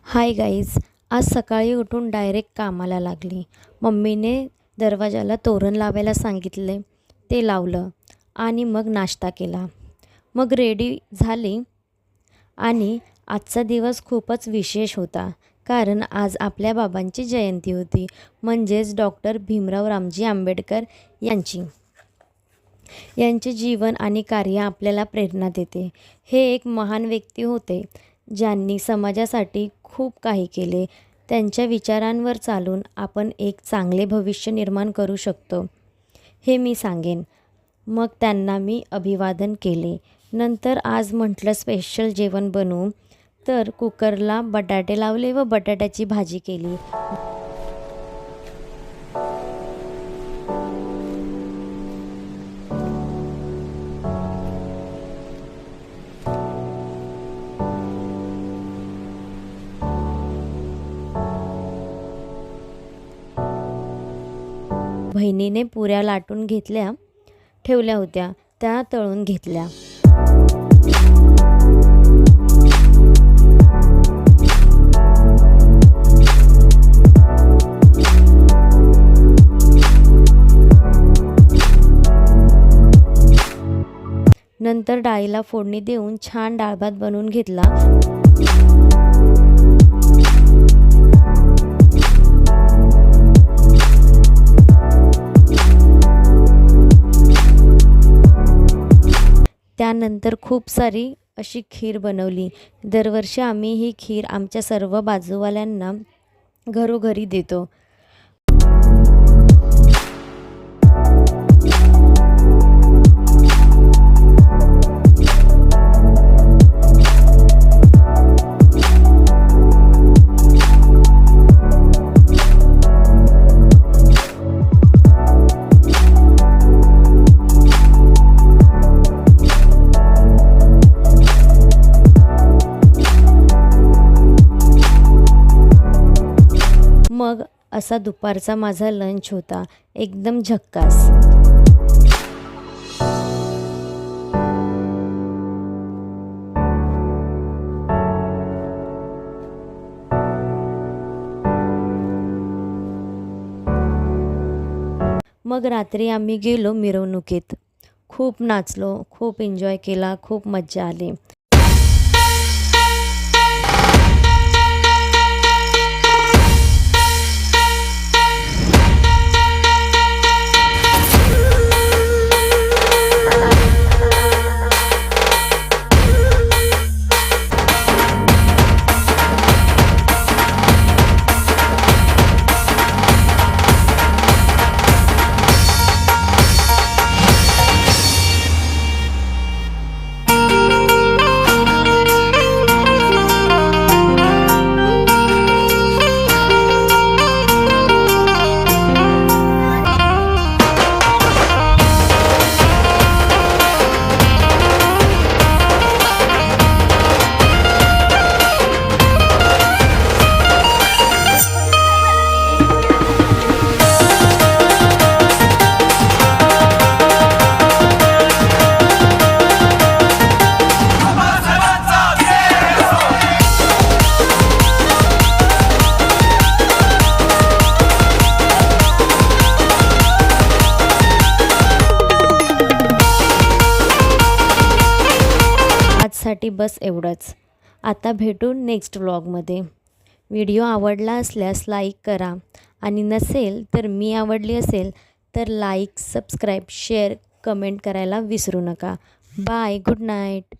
Hi guys. आज सकाळी उठून डायरेक्ट कामाला लागली. मम्मीने दरवाजाला तोरण लावायला सांगितले, ते लावलं आणि मग नाश्ता केला. मग रेडी झाली आणि आजचा दिवस खूपच विशेष होता, कारण आज आपल्या बाबांची जयंती होती, म्हणजेच डॉक्टर भीमराव रामजी आंबेडकर यांचे जीवन आणि कार्य आपल्याला प्रेरणा देते. हे एक महान व्यक्ती होते, ज्यांनी समाजासाठी खूप काही केले. त्यांच्या विचारांवर चालून आपण एक चांगले भविष्य निर्माण करू शकतो, हे मी सांगेन. मग त्यांना मी अभिवादन केले. नंतर आज म्हटलं स्पेशल जेवण बनवू, तर कुकरला बटाटे लावले व बटाट्याची भाजी केली. बहिणीने पुऱ्या लाटून ठेवल्या होत्या, त्या तळून घेतल्या. नंतर डाळीला फोडणी देऊन छान डाळ भात बनवून घेतला. त्यानंतर खूप सारी अशी खीर बनवली. दरवर्षी आम्ही ही खीर आमच्या सर्व बाजूवाल्यांना घरोघरी देतो. मग असा दुपारचा माझा लंच होता, एकदम झक्कास. मग रात्री आम्ही गेलो मिरवणुकीत. खूप नाचलो, खूप एन्जॉय केला, खूप मज्जा आली. साठी बस एवढंच. आता भेटू नेक्स्ट व्लॉगमध्ये. व्हिडिओ आवडला असल्यास लाईक करा आणि नसेल तर मी आवडली असेल तर लाईक, सबस्क्राईब, शेअर, कमेंट करायला विसरू नका. Bye, good night.